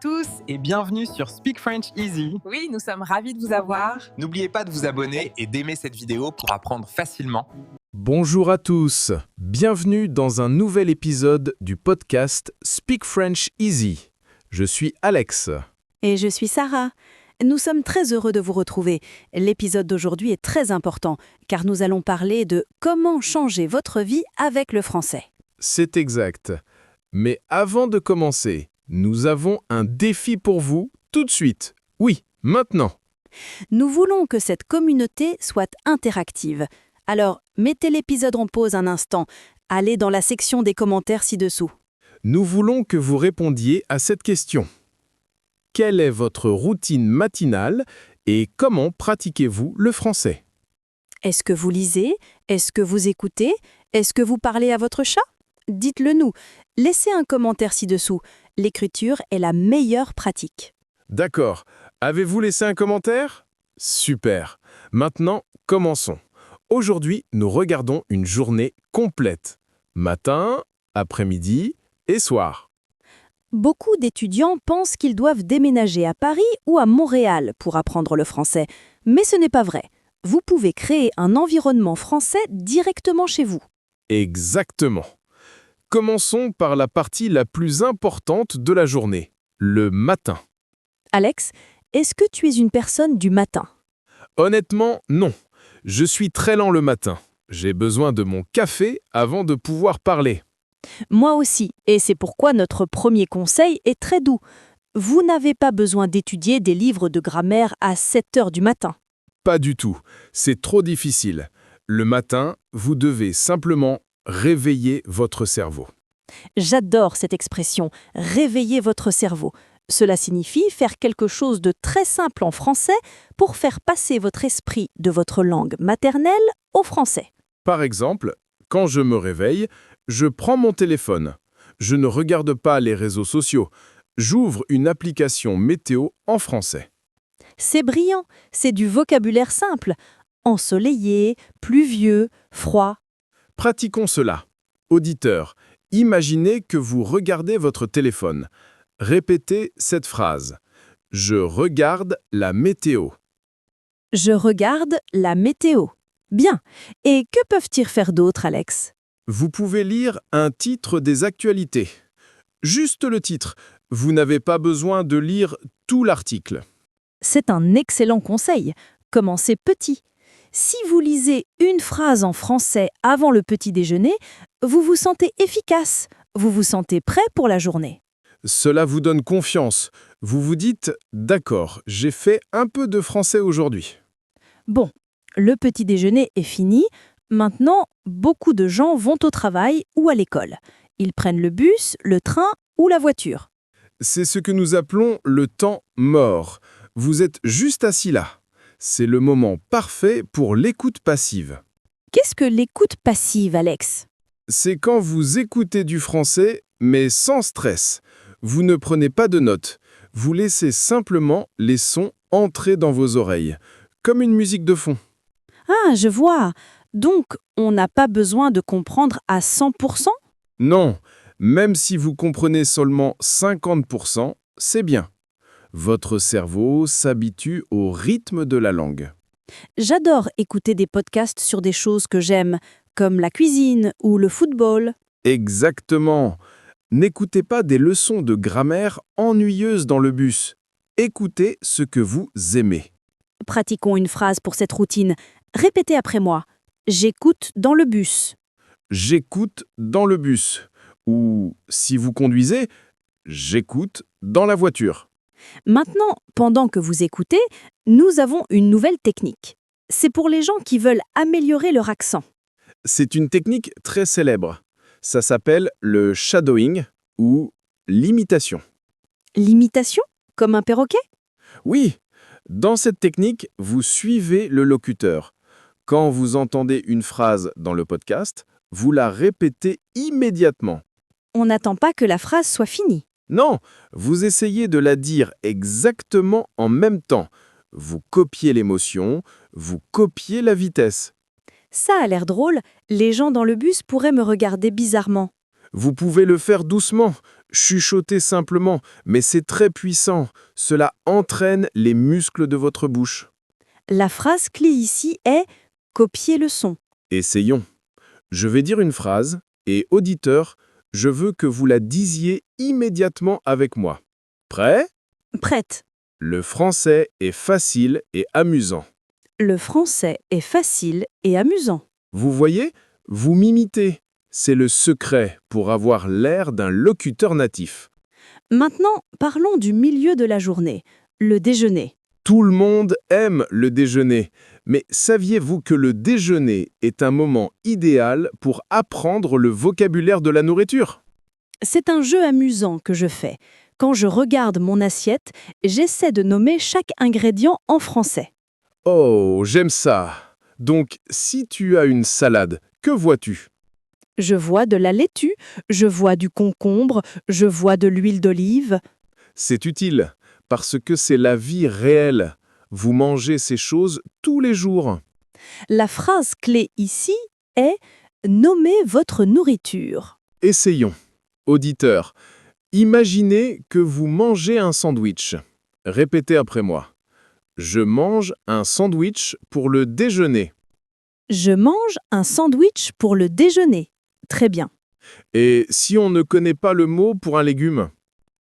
Tous et bienvenue sur Speak French Easy. Oui, nous sommes ravis de vous avoir. N'oubliez pas de vous abonner et d'aimer cette vidéo pour apprendre facilement. Bonjour à tous, bienvenue dans un nouvel épisode du podcast Speak French Easy. Je suis Alex. Et je suis Sarah. Nous sommes très heureux de vous retrouver. L'épisode d'aujourd'hui est très important car nous allons parler de comment changer votre vie avec le français. C'est exact. Mais avant de commencer, nous avons un défi pour vous tout de suite. Oui, maintenant. Nous voulons que cette communauté soit interactive. Alors, mettez l'épisode en pause un instant. Allez dans la section des commentaires ci-dessous. Nous voulons que vous répondiez à cette question. Quelle est votre routine matinale et comment pratiquez-vous le français? Est-ce que vous lisez? Est-ce que vous écoutez? Est-ce que vous parlez à votre chat? Dites-le nous. Laissez un commentaire ci-dessous. L'écriture est la meilleure pratique. D'accord. Avez-vous laissé un commentaire? Super. Maintenant, commençons. Aujourd'hui, nous regardons une journée complète. Matin, après-midi et soir. Beaucoup d'étudiants pensent qu'ils doivent déménager à Paris ou à Montréal pour apprendre le français. Mais ce n'est pas vrai. Vous pouvez créer un environnement français directement chez vous. Exactement. Commençons par la partie la plus importante de la journée, le matin. Alex, est-ce que tu es une personne du matin? Honnêtement, non. Je suis très lent le matin. J'ai besoin de mon café avant de pouvoir parler. Moi aussi, et c'est pourquoi notre premier conseil est très doux. Vous n'avez pas besoin d'étudier des livres de grammaire à 7 heures du matin. Pas du tout. C'est trop difficile. Le matin, vous devez simplement réveiller votre cerveau. J'adore cette expression, réveiller votre cerveau. Cela signifie faire quelque chose de très simple en français pour faire passer votre esprit de votre langue maternelle au français. Par exemple, quand je me réveille, je prends mon téléphone. Je ne regarde pas les réseaux sociaux. J'ouvre une application météo en français. C'est brillant, c'est du vocabulaire simple. Ensoleillé, pluvieux, froid. Pratiquons cela. Auditeurs, imaginez que vous regardez votre téléphone. Répétez cette phrase. Je regarde la météo. Je regarde la météo. Bien. Et que peuvent-ils faire d'autre, Alex? Vous pouvez lire un titre des actualités. Juste le titre. Vous n'avez pas besoin de lire tout l'article. C'est un excellent conseil. Commencez petit. Si vous lisez une phrase en français avant le petit déjeuner, vous vous sentez efficace. Vous vous sentez prêt pour la journée. Cela vous donne confiance. Vous vous dites « D'accord, j'ai fait un peu de français aujourd'hui ». Bon, le petit déjeuner est fini. Maintenant, beaucoup de gens vont au travail ou à l'école. Ils prennent le bus, le train ou la voiture. C'est ce que nous appelons le temps mort. Vous êtes juste assis là. C'est le moment parfait pour l'écoute passive. Qu'est-ce que l'écoute passive, Alex? C'est quand vous écoutez du français, mais sans stress. Vous ne prenez pas de notes. Vous laissez simplement les sons entrer dans vos oreilles, comme une musique de fond. Ah, je vois. Donc, on n'a pas besoin de comprendre à 100%? Non, même si vous comprenez seulement 50%, c'est bien. Votre cerveau s'habitue au rythme de la langue. J'adore écouter des podcasts sur des choses que j'aime, comme la cuisine ou le football. Exactement. N'écoutez pas des leçons de grammaire ennuyeuses dans le bus. Écoutez ce que vous aimez. Pratiquons une phrase pour cette routine. Répétez après moi. J'écoute dans le bus. J'écoute dans le bus. Ou, si vous conduisez, j'écoute dans la voiture. Maintenant, pendant que vous écoutez, nous avons une nouvelle technique. C'est pour les gens qui veulent améliorer leur accent. C'est une technique très célèbre. Ça s'appelle le shadowing ou l'imitation. L'imitation? Comme un perroquet? Oui, dans cette technique, vous suivez le locuteur. Quand vous entendez une phrase dans le podcast, vous la répétez immédiatement. On n'attend pas que la phrase soit finie. Non, vous essayez de la dire exactement en même temps. Vous copiez l'émotion, vous copiez la vitesse. Ça a l'air drôle, les gens dans le bus pourraient me regarder bizarrement. Vous pouvez le faire doucement, Chuchotez simplement, mais c'est très puissant. Cela entraîne les muscles de votre bouche. La phrase clé ici est « copier le son ». Essayons. Je vais dire une phrase, et auditeur, je veux que vous la disiez immédiatement avec moi. Prêt? Prête. Le français est facile et amusant. Le français est facile et amusant. Vous voyez? Vous m'imitez. C'est le secret pour avoir l'air d'un locuteur natif. Maintenant, parlons du milieu de la journée, le déjeuner. Tout le monde aime le déjeuner, mais saviez-vous que le déjeuner est un moment idéal pour apprendre le vocabulaire de la nourriture? C'est un jeu amusant que je fais. Quand je regarde mon assiette, j'essaie de nommer chaque ingrédient en français. Oh, j'aime ça. Donc, si tu as une salade, que vois-tu? Je vois de la laitue, je vois du concombre, je vois de l'huile d'olive. C'est utile, parce que c'est la vie réelle. Vous mangez ces choses tous les jours. La phrase clé ici est « nommer votre nourriture ». Essayons. Auditeur, imaginez que vous mangez un sandwich. Répétez après moi. Je mange un sandwich pour le déjeuner. Je mange un sandwich pour le déjeuner. Très bien. Et si on ne connaît pas le mot pour un légume?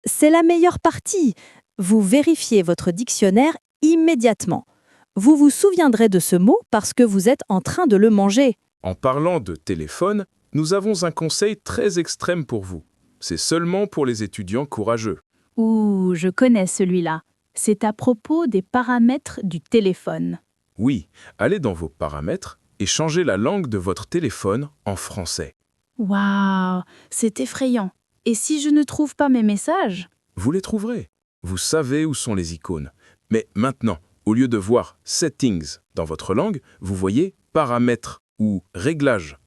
C'est la meilleure partie. Vous vérifiez votre dictionnaire immédiatement. Vous vous souviendrez de ce mot parce que vous êtes en train de le manger. En parlant de téléphone, nous avons un conseil très extrême pour vous. C'est seulement pour les étudiants courageux. Ouh, je connais celui-là. C'est à propos des paramètres du téléphone. Oui, allez dans vos paramètres et changez la langue de votre téléphone en français. Waouh, c'est effrayant. Et si je ne trouve pas mes messages? Vous les trouverez. Vous savez où sont les icônes. Mais maintenant, au lieu de voir « Settings » dans votre langue, vous voyez « Paramètres » ou « Réglages ».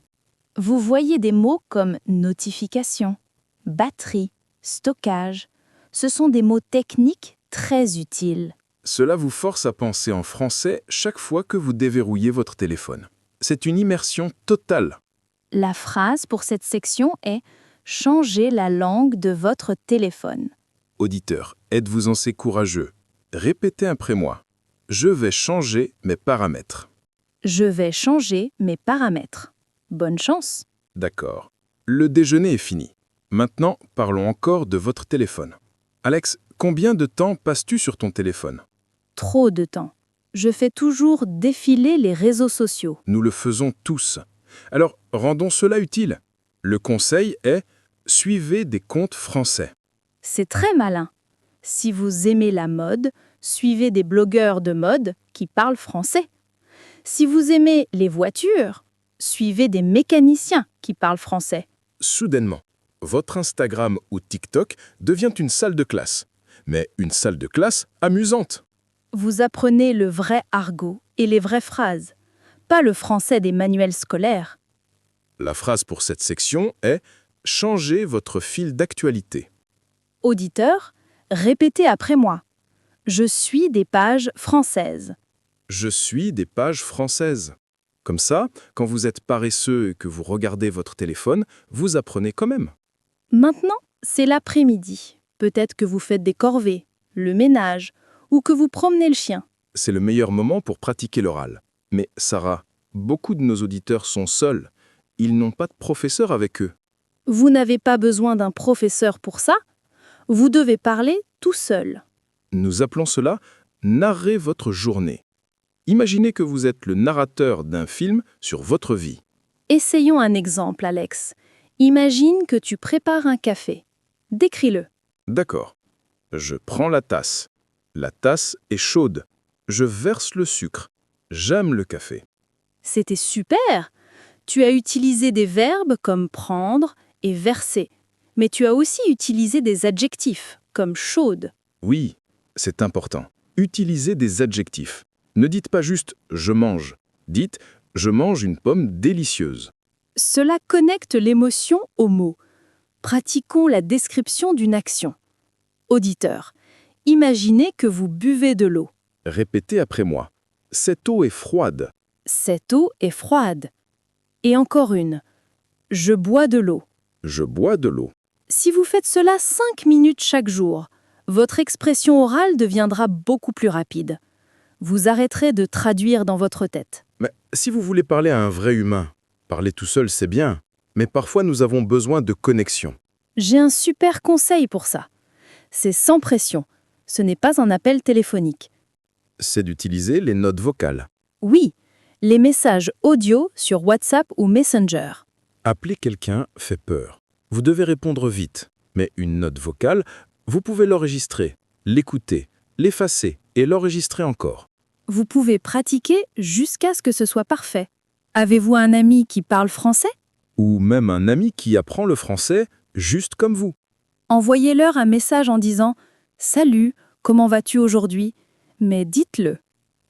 Vous voyez des mots comme notification, batterie, stockage. Ce sont des mots techniques très utiles. Cela vous force à penser en français chaque fois que vous déverrouillez votre téléphone. C'est une immersion totale. La phrase pour cette section est « Changez la langue de votre téléphone ». Auditeur, êtes-vous assez courageux? Répétez après moi. Je vais changer mes paramètres. Je vais changer mes paramètres. Bonne chance. D'accord. Le déjeuner est fini. Maintenant, parlons encore de votre téléphone. Alex, combien de temps passes-tu sur ton téléphone? Trop de temps. Je fais toujours défiler les réseaux sociaux. Nous le faisons tous. Alors, rendons cela utile. Le conseil est « Suivez des comptes français ». C'est très malin. Si vous aimez la mode, suivez des blogueurs de mode qui parlent français. Si vous aimez les voitures, suivez des mécaniciens qui parlent français. Soudainement, votre Instagram ou TikTok devient une salle de classe. Mais une salle de classe amusante. Vous apprenez le vrai argot et les vraies phrases, pas le français des manuels scolaires. La phrase pour cette section est « Changez votre fil d'actualité ». Auditeur, répétez après moi. Je suis des pages françaises. Je suis des pages françaises. Comme ça, quand vous êtes paresseux et que vous regardez votre téléphone, vous apprenez quand même. Maintenant, c'est l'après-midi. Peut-être que vous faites des corvées, le ménage, ou que vous promenez le chien. C'est le meilleur moment pour pratiquer l'oral. Mais Sarah, beaucoup de nos auditeurs sont seuls. Ils n'ont pas de professeur avec eux. Vous n'avez pas besoin d'un professeur pour ça. Vous devez parler tout seul. Nous appelons cela « narrer votre journée ». Imaginez que vous êtes le narrateur d'un film sur votre vie. Essayons un exemple, Alex. Imagine que tu prépares un café. Décris-le. D'accord. Je prends la tasse. La tasse est chaude. Je verse le sucre. J'aime le café. C'était super. Tu as utilisé des verbes comme prendre et verser. Mais tu as aussi utilisé des adjectifs comme chaude. Oui, c'est important. Utilisez des adjectifs. Ne dites pas juste « je mange ». Dites « je mange une pomme délicieuse ». Cela connecte l'émotion au mot. Pratiquons la description d'une action. Auditeur, imaginez que vous buvez de l'eau. Répétez après moi. Cette eau est froide. Cette eau est froide. Et encore une. Je bois de l'eau. Je bois de l'eau. Si vous faites cela 5 minutes chaque jour, votre expression orale deviendra beaucoup plus rapide. Vous arrêterez de traduire dans votre tête. Mais si vous voulez parler à un vrai humain, parler tout seul, c'est bien. Mais parfois, nous avons besoin de connexion. J'ai un super conseil pour ça. C'est sans pression. Ce n'est pas un appel téléphonique. C'est d'utiliser les notes vocales. Oui, les messages audio sur WhatsApp ou Messenger. Appeler quelqu'un fait peur. Vous devez répondre vite. Mais une note vocale, vous pouvez l'enregistrer, l'écouter, l'effacer et l'enregistrer encore. Vous pouvez pratiquer jusqu'à ce que ce soit parfait. Avez-vous un ami qui parle français? Ou même un ami qui apprend le français juste comme vous. Envoyez-leur un message en disant « Salut, comment vas-tu aujourd'hui ?» Mais dites-le.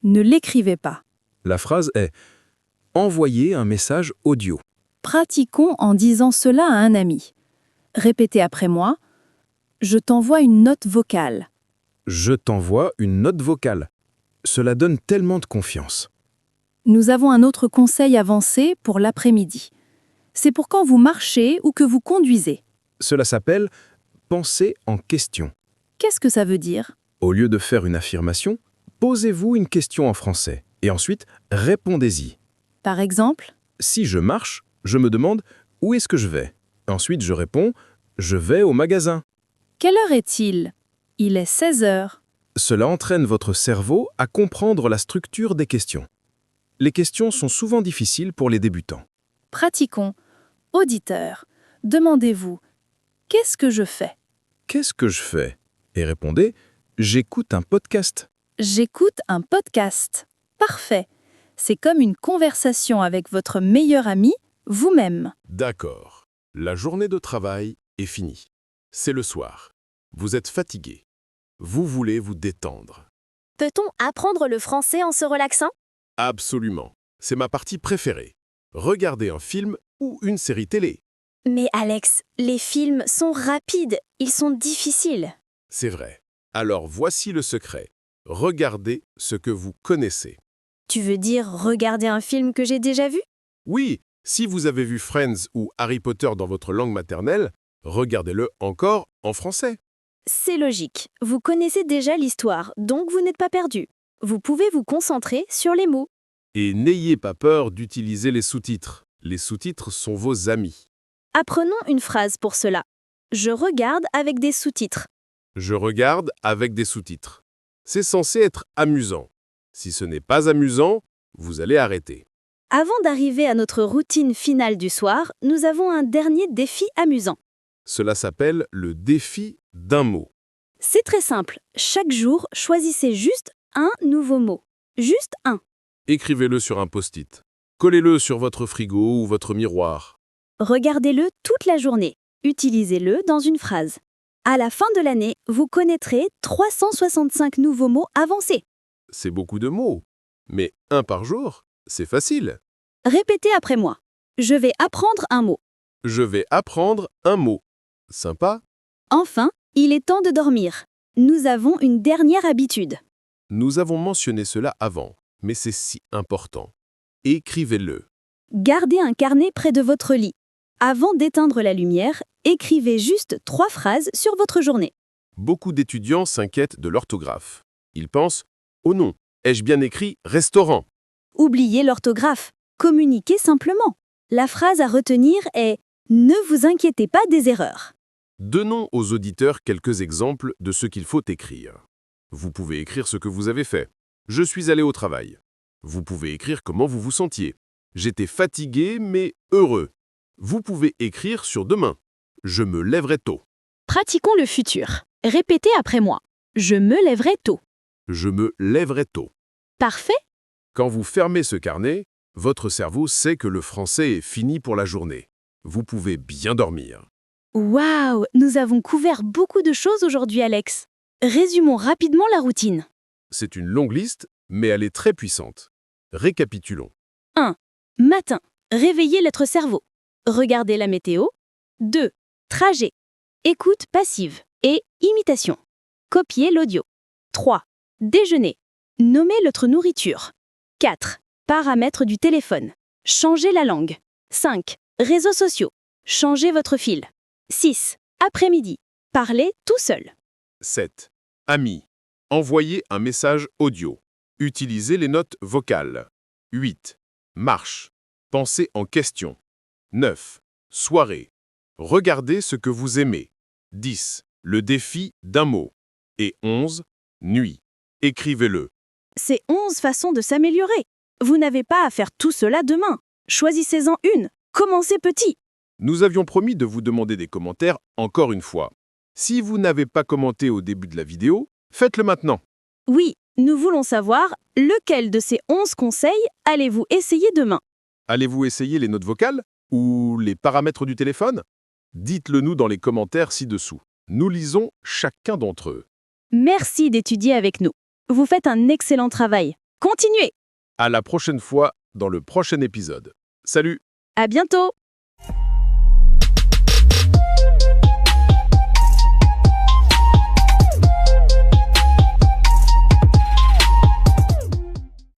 Ne l'écrivez pas. La phrase est « Envoyer un message audio ». Pratiquons en disant cela à un ami. Répétez après moi « Je t'envoie une note vocale ». Je t'envoie une note vocale. Cela donne tellement de confiance. Nous avons un autre conseil avancé pour l'après-midi. C'est pour quand vous marchez ou que vous conduisez. Cela s'appelle « penser en question ». Qu'est-ce que ça veut dire? Au lieu de faire une affirmation, posez-vous une question en français et ensuite répondez-y. Par exemple, Si je marche, je me demande « Où est-ce que je vais ?» Ensuite, je réponds « Je vais au magasin ». quelle heure est-il? Il est 16 heures. Cela entraîne votre cerveau à comprendre la structure des questions. Les questions sont souvent difficiles pour les débutants. Pratiquons. Auditeur, demandez-vous « Qu'est-ce que je fais ?» Qu'est-ce que je fais? Et répondez « J'écoute un podcast ». J'écoute un podcast. Parfait. C'est comme une conversation avec votre meilleur ami, vous-même. D'accord. La journée de travail est finie. C'est le soir. Vous êtes fatigué. Vous voulez vous détendre. Peut-on apprendre le français en se relaxant? Absolument. C'est ma partie préférée. Regardez un film ou une série télé. Mais Alex, les films sont rapides, ils sont difficiles. C'est vrai. Alors voici le secret. Regardez ce que vous connaissez. Tu veux dire regarder un film que j'ai déjà vu? Oui, si vous avez vu Friends ou Harry Potter dans votre langue maternelle, regardez-le encore en français. C'est logique. Vous connaissez déjà l'histoire, donc vous n'êtes pas perdu. Vous pouvez vous concentrer sur les mots. Et n'ayez pas peur d'utiliser les sous-titres. Les sous-titres sont vos amis. Apprenons une phrase pour cela. Je regarde avec des sous-titres. Je regarde avec des sous-titres. C'est censé être amusant. Si ce n'est pas amusant, vous allez arrêter. Avant d'arriver à notre routine finale du soir, nous avons un dernier défi amusant. Cela s'appelle le défi d'un mot. C'est très simple. Chaque jour, choisissez juste un nouveau mot. Juste un. Écrivez-le sur un post-it. Collez-le sur votre frigo ou votre miroir. Regardez-le toute la journée. Utilisez-le dans une phrase. À la fin de l'année, vous connaîtrez 365 nouveaux mots avancés. C'est beaucoup de mots. Mais un par jour, c'est facile. Répétez après moi. Je vais apprendre un mot. Je vais apprendre un mot. Sympa? Enfin, il est temps de dormir. Nous avons une dernière habitude. Nous avons mentionné cela avant, mais c'est si important. Écrivez-le. Gardez un carnet près de votre lit. Avant d'éteindre la lumière, écrivez juste 3 phrases sur votre journée. Beaucoup d'étudiants s'inquiètent de l'orthographe. Ils pensent « Oh non, ai-je bien écrit restaurant ?» Oubliez l'orthographe. Communiquez simplement. La phrase à retenir est « Ne vous inquiétez pas des erreurs ». Donnons aux auditeurs quelques exemples de ce qu'il faut écrire. Vous pouvez écrire ce que vous avez fait. Je suis allé au travail. Vous pouvez écrire comment vous vous sentiez. J'étais fatigué mais heureux. Vous pouvez écrire sur demain. Je me lèverai tôt. Pratiquons le futur. Répétez après moi. Je me lèverai tôt. Je me lèverai tôt. Parfait. Quand vous fermez ce carnet, votre cerveau sait que le français est fini pour la journée. Vous pouvez bien dormir. Waouh, nous avons couvert beaucoup de choses aujourd'hui, Alex. Résumons rapidement la routine. C'est une longue liste, mais elle est très puissante. Récapitulons. Matin, réveillez votre cerveau. Regardez la météo. 2. Trajet. Écoute passive et imitation. Copiez l'audio. 3. Déjeuner. Nommez votre nourriture. 4. Paramètres du téléphone. Changez la langue. 5. Réseaux sociaux. Changez votre fil. 6. Après-midi. Parler tout seul. 7. Amis. Envoyer un message audio. Utilisez les notes vocales. 8. Marche. Pensez en question. 9. Soirée. Regardez ce que vous aimez. 10. Le défi d'un mot. Et 11. Nuit. Écrivez-le. C'est 11 façons de s'améliorer. Vous n'avez pas à faire tout cela demain. Choisissez-en une. Commencez petit. Nous avions promis de vous demander des commentaires encore une fois. Si vous n'avez pas commenté au début de la vidéo, faites-le maintenant. Oui, nous voulons savoir lequel de ces 11 conseils allez-vous essayer demain. Allez-vous essayer les notes vocales ou les paramètres du téléphone? Dites-le nous dans les commentaires ci-dessous. Nous lisons chacun d'entre eux. Merci d'étudier avec nous. Vous faites un excellent travail. Continuez. À la prochaine fois dans le prochain épisode. Salut! À bientôt.